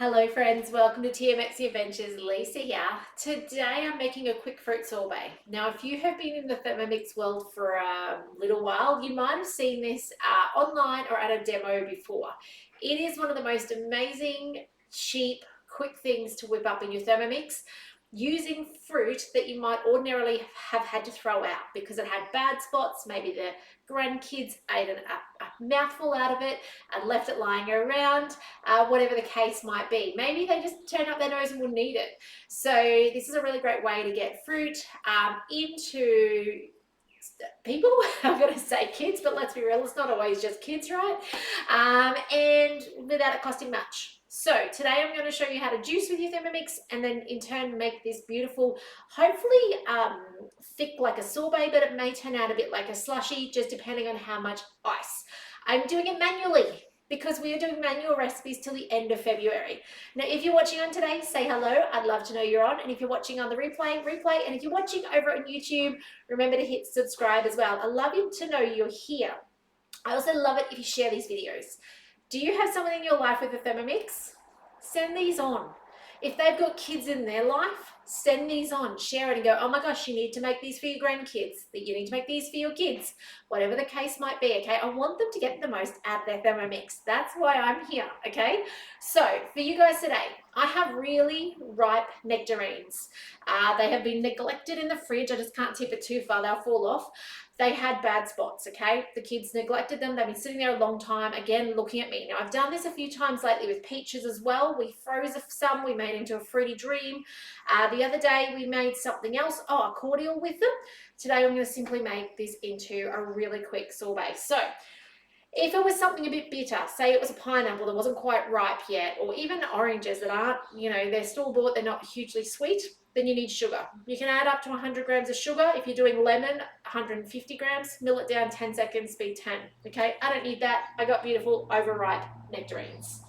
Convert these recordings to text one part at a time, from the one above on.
Hello friends, welcome to TMX Adventures. Lisa here. Today I'm making a quick fruit sorbet. Now if you have been in the Thermomix world for a little while, you might have seen this online or at a demo before. It is one of the most amazing, cheap, quick things to whip up in your Thermomix using fruit that you might ordinarily have had to throw out because it had bad spots. Maybe the grandkids ate a mouthful out of it and left it lying around. Whatever the case might be. Maybe they just turned up their nose and wouldn't eat it. So this is a really great way to get fruit into people. I'm going to say kids, but let's be real, it's not always just kids, right? And without it costing much. So today I'm going to show you how to juice with your Thermomix and then in turn make this beautiful, hopefully thick like a sorbet, but it may turn out a bit like a slushy, just depending on how much ice. I'm doing it manually, because we are doing manual recipes till the end of February. Now, if you're watching on today, say hello. I'd love to know you're on. And if you're watching on the replay. And if you're watching over on YouTube, remember to hit subscribe as well. I love you to know you're here. I also love it if you share these videos. Do you have someone in your life with a Thermomix? Send these on. If they've got kids in their life, send these on, share it and go, oh my gosh, you need to make these for your grandkids, you need to make these for your kids, whatever the case might be, okay? I want them to get the most out of their Thermomix. That's why I'm here, okay? So for you guys today, I have really ripe nectarines. They have been neglected in the fridge. I just can't tip it too far, they'll fall off. They had bad spots, okay? The kids neglected them. They've been sitting there a long time, again, looking at me. Now, I've done this a few times lately with peaches as well. We froze some, we made into a fruity dream. The other day, we made something else, a cordial with them. Today, I'm going to simply make this into a really quick sorbet. So, if it was something a bit bitter, say it was a pineapple that wasn't quite ripe yet, or even oranges that aren't, they're store-bought, they're not hugely sweet, then you need sugar. You can add up to 100 grams of sugar. If you're doing lemon, 150 grams, mill it down 10 seconds, speed 10, okay? I don't need that. I got beautiful overripe nectarines.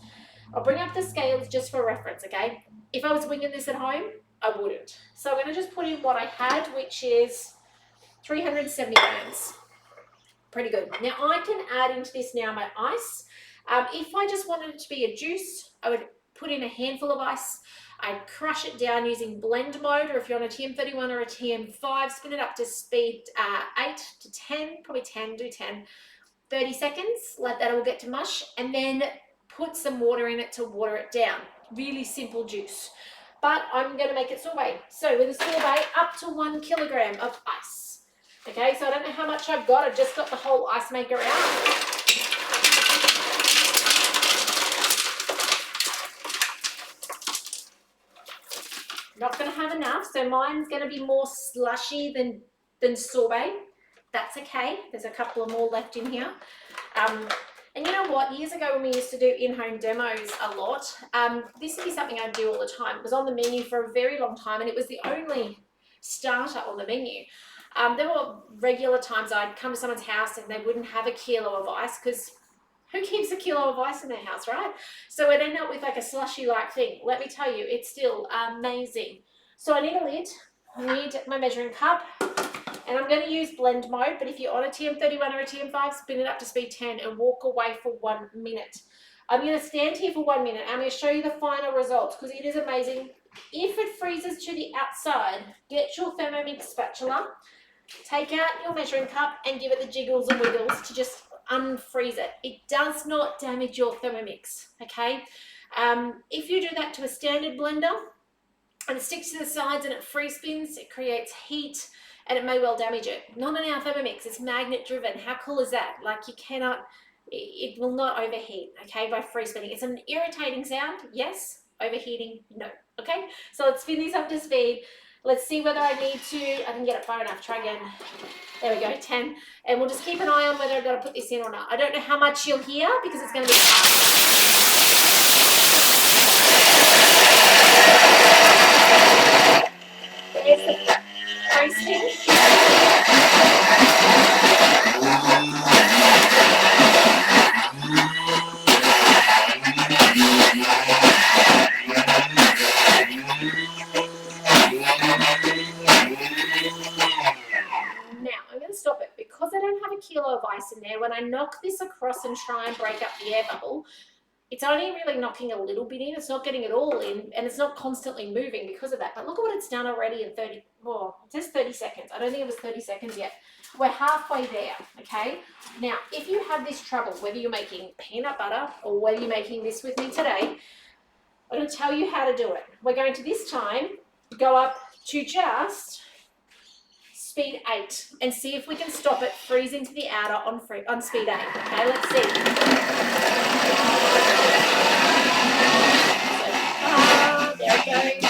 I'll bring up the scales just for reference, okay? If I was winging this at home, I wouldn't. So I'm going to just put in what I had, which is 370 grams. Pretty good. Now I can add into this now my ice. If I just wanted it to be a juice, I would put in a handful of ice. I'd crush it down using blend mode, or if you're on a TM31 or a TM5, spin it up to speed 8 to 10, probably 10, do 10. 30 seconds, let that all get to mush, and then put some water in it to water it down. Really simple juice. But I'm going to make it sorbet. So with a sorbet, up to 1 kilogram of ice. Okay, so I don't know how much I've got. I've just got the whole ice maker out. Not going to have enough, so mine's going to be more slushy than sorbet. That's okay. There's a couple of more left in here. And you know what? Years ago when we used to do in-home demos a lot, this would be something I'd do all the time. It was on the menu for a very long time, and it was the only starter on the menu. There were regular times I'd come to someone's house and they wouldn't have a kilo of ice, because who keeps a kilo of ice in their house, right? So I'd end up with like a slushy-like thing. Let me tell you, it's still amazing. So I need a lid, I need my measuring cup, and I'm going to use blend mode, but if you're on a TM31 or a TM5, spin it up to speed 10 and walk away for 1 minute. I'm going to stand here for 1 minute. I'm going to show you the final results because it is amazing. If it freezes to the outside, get your Thermomix spatula, take out your measuring cup and give it the jiggles and wiggles to just unfreeze it. It does not damage your Thermomix, okay? If you do that to a standard blender and it sticks to the sides and it freeze spins, it creates heat and it may well damage it. Not in our Thermomix, it's magnet driven. How cool is that? Like you cannot, it will not overheat, okay, by freeze spinning. It's an irritating sound, yes. Overheating, no, okay? So let's spin these up to speed. Let's see whether I need to, I can get it far enough, try again. There we go, 10. And we'll just keep an eye on whether I've got to put this in or not. I don't know how much you'll hear because it's going to be hard. There's the toasting. Stop it because I don't have a kilo of ice in there. When I knock this across and try and break up the air bubble, it's only really knocking a little bit in. It's not getting it all in, and it's not constantly moving because of that. But look at what it's done already in 30, oh, it says 30 seconds. I don't think it was 30 seconds yet. We're halfway there, okay? Now, if you have this trouble, whether you're making peanut butter or whether you're making this with me today, I'm going to tell you how to do it. We're going to this time go up to just speed 8 and see if we can stop it freezing to the outer on speed 8. Okay, let's see. There it goes.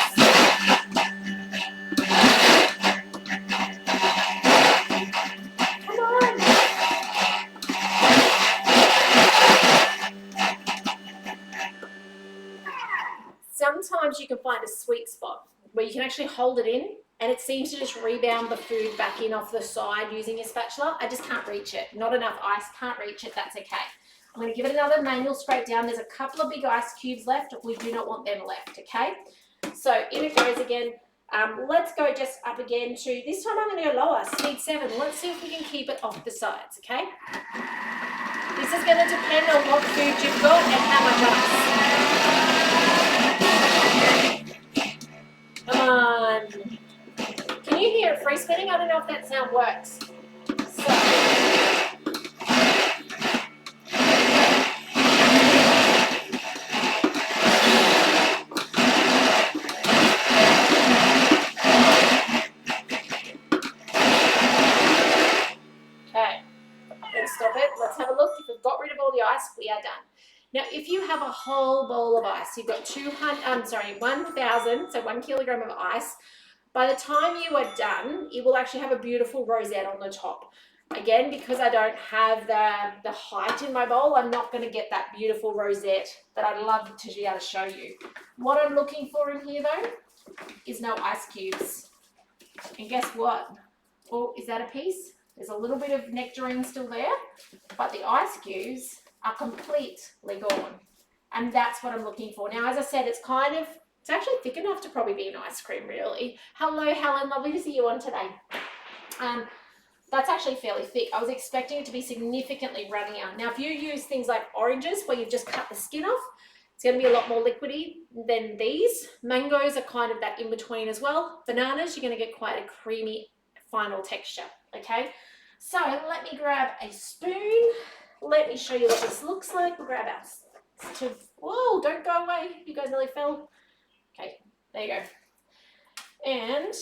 Come on. Sometimes you can find a sweet spot where you can actually hold it in and it seems to just rebound the food back in off the side using your spatula. I just can't reach it. Not enough ice, can't reach it, that's okay. I'm going to give it another manual scrape down. There's a couple of big ice cubes left. We do not want them left, okay? So in it goes again. Let's go just up again to, this time I'm going to go lower, speed 7. Let's see if we can keep it off the sides, okay? This is going to depend on what food you've got and how much ice. Come on. Can you hear it free spinning? I don't know if that sound works. Stop it. Let's have a look. If we've got rid of all the ice, we are done. Now, if you have a whole bowl of ice, you've got 1,000, so 1 kilogram of ice. By the time you are done, it will actually have a beautiful rosette on the top. Again, because I don't have the height in my bowl, I'm not going to get that beautiful rosette that I'd love to be able to show you. What I'm looking for in here, though, is no ice cubes. And guess what? Oh, is that a piece? There's a little bit of nectarine still there, but the ice cubes are completely gone. And that's what I'm looking for. Now, as I said, it's actually thick enough to probably be an ice cream, really. Hello, Helen. Lovely to see you on today. That's actually fairly thick. I was expecting it to be significantly runnier. Now, if you use things like oranges where you've just cut the skin off, it's going to be a lot more liquidy than these. Mangoes are kind of that in between as well. Bananas, you're going to get quite a creamy final texture. Okay, so let me grab a spoon. Let me show you what this looks like. We'll grab our, whoa, don't go away. You guys nearly fell. Okay, there you go. And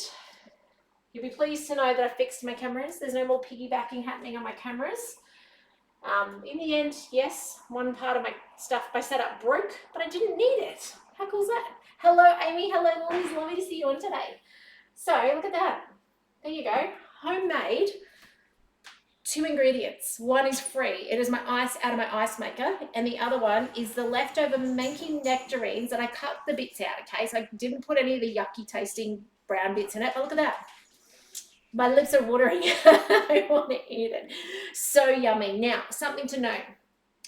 you'll be pleased to know that I fixed my cameras. There's no more piggybacking happening on my cameras. In the end, yes, one part of my setup broke, but I didn't need it. How cool is that? Hello, Amy. Hello, Liz. Lovely to see you on today. So look at that. There you go. Homemade, 2 ingredients. One is free. It is my ice out of my ice maker, and the other one is the leftover manky nectarines, and I cut the bits out, okay? So I didn't put any of the yucky tasting brown bits in it, but look at that. My lips are watering. I want to eat it. So yummy. Now, something to note.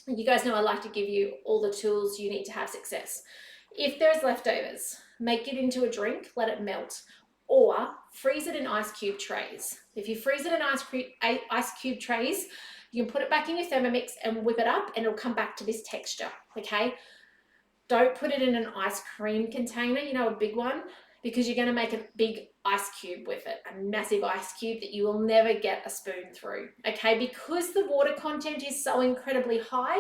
You guys know I like to give you all the tools you need to have success. If there's leftovers, make it into a drink, let it melt. Or freeze it in ice cube trays. If you freeze it in ice cube trays, you can put it back in your Thermomix and whip it up and it'll come back to this texture, okay? Don't put it in an ice cream container, you know, a big one, because you're going to make a big ice cube with it, a massive ice cube that you will never get a spoon through, okay? Because the water content is so incredibly high,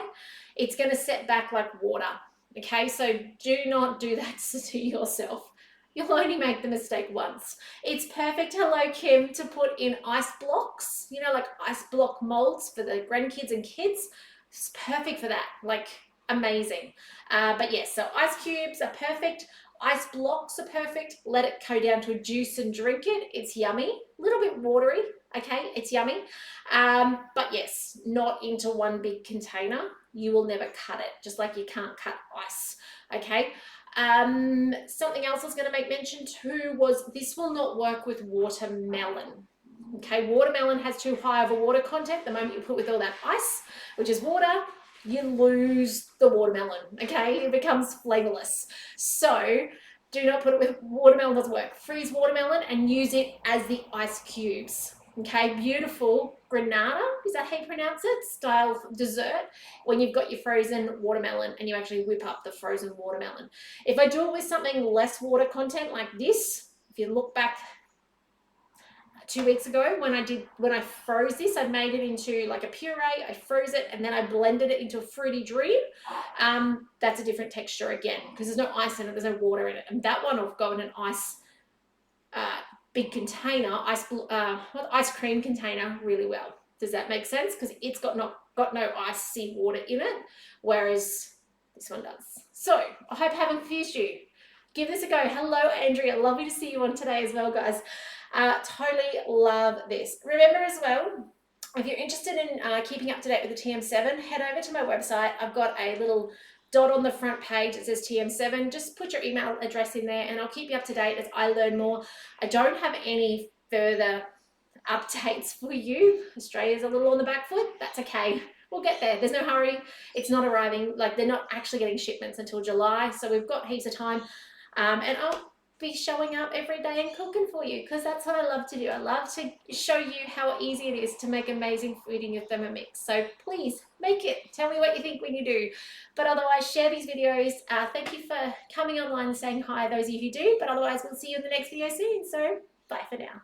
it's going to set back like water, okay? So do not do that to yourself. You'll only make the mistake once. It's perfect, hello Kim, to put in ice blocks, you know, like ice block molds for the grandkids and kids. It's perfect for that, like amazing. But yes, so ice cubes are perfect. Ice blocks are perfect. Let it go down to a juice and drink it. It's yummy, a little bit watery, okay, it's yummy. But yes, not into one big container. You will never cut it, just like you can't cut ice, okay? Something else I was going to make mention too was this will not work with watermelon. Okay, watermelon has too high of a water content. The moment you put with all that ice, which is water, you lose the watermelon. Okay, it becomes flavorless. So do not put it with watermelon, doesn't work. Freeze watermelon and use it as the ice cubes. Okay, beautiful, granada, is that how you pronounce it, style dessert, when you've got your frozen watermelon and you actually whip up the frozen watermelon. If I do it with something less water content like this, if you look back 2 weeks ago when I froze this, I made it into like a puree, I froze it, and then I blended it into a fruity dream. That's a different texture again, because there's no ice in it, there's no water in it. And that one will go in an ice big container, ice cream container really well. Does that make sense? Because it's got no icy water in it, whereas this one does. So I hope I haven't confused you. Give this a go. Hello, Andrea. Lovely to see you on today as well, guys. Totally love this. Remember as well, if you're interested in keeping up to date with the TM7, head over to my website. I've got a little dot on the front page that says TM7. Just put your email address in there and I'll keep you up to date as I learn more. I don't have any further updates for you. Australia's a little on the back foot. That's okay. We'll get there. There's no hurry. It's not arriving. Like, they're not actually getting shipments until July. So we've got heaps of time. And I'll be showing up every day and cooking for you, because that's what I love to do. I love to show you how easy it is to make amazing food in your Thermomix. So please make it. Tell me what you think when you do. But otherwise, share these videos. Thank you for coming online and saying hi, those of you who do. But otherwise, we'll see you in the next video soon. So bye for now.